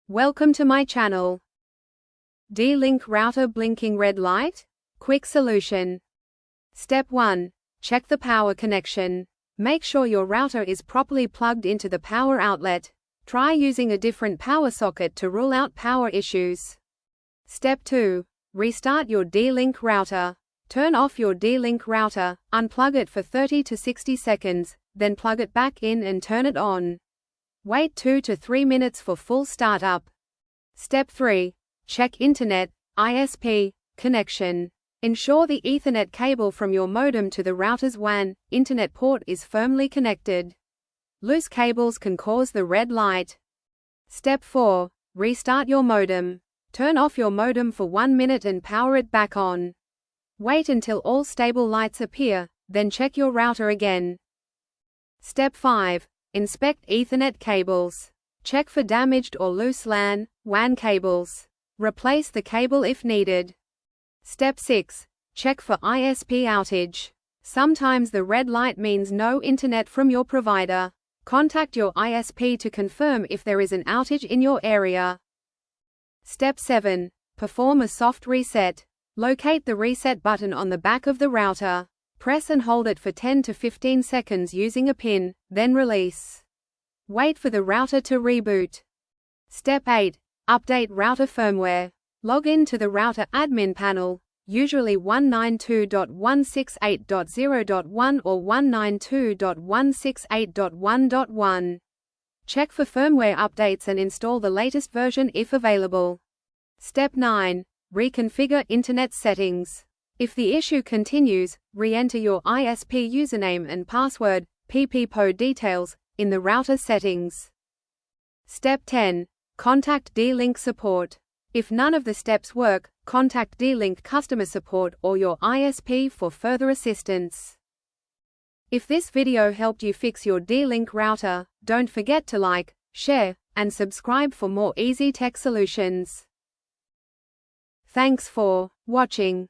Welcome to my channel. D-Link router blinking red light? Quick solution. Step 1. Check the power connection. Make sure your router is properly plugged into the power outlet. Try using a different power socket to rule out power issues. Step 2. Restart your D-Link router. Turn off your D-Link router, unplug it for 30 to 60 seconds, then plug it back in and turn it on. Wait 2 to 3 minutes for full startup. Step 3. Check Internet, ISP, connection. Ensure the Ethernet cable from your modem to the router's WAN, Internet port is firmly connected. Loose cables can cause the red light. Step 4. Restart your modem. Turn off your modem for 1 minute and power it back on. Wait until all stable lights appear, then check your router again. Step 5. Inspect Ethernet cables. Check for damaged or loose LAN, WAN cables. Replace the cable if needed. Step 6. Check for ISP outage. Sometimes the red light means no internet from your provider. Contact your ISP to confirm if there is an outage in your area. Step 7. Perform a soft reset. Locate the reset button on the back of the router. Press and hold it for 10 to 15 seconds using a pin, then release. Wait for the router to reboot. Step 8. Update router firmware. Log in to the router admin panel, usually 192.168.0.1 or 192.168.1.1. Check for firmware updates and install the latest version if available. Step 9. Reconfigure Internet settings. If the issue continues, re-enter your ISP username and password, PPPO details, in the router settings. Step 10. Contact D-Link support. If none of the steps work, contact D-Link customer support or your ISP for further assistance. If this video helped you fix your D-Link router, don't forget to like, share, and subscribe for more easy tech solutions. Thanks for watching.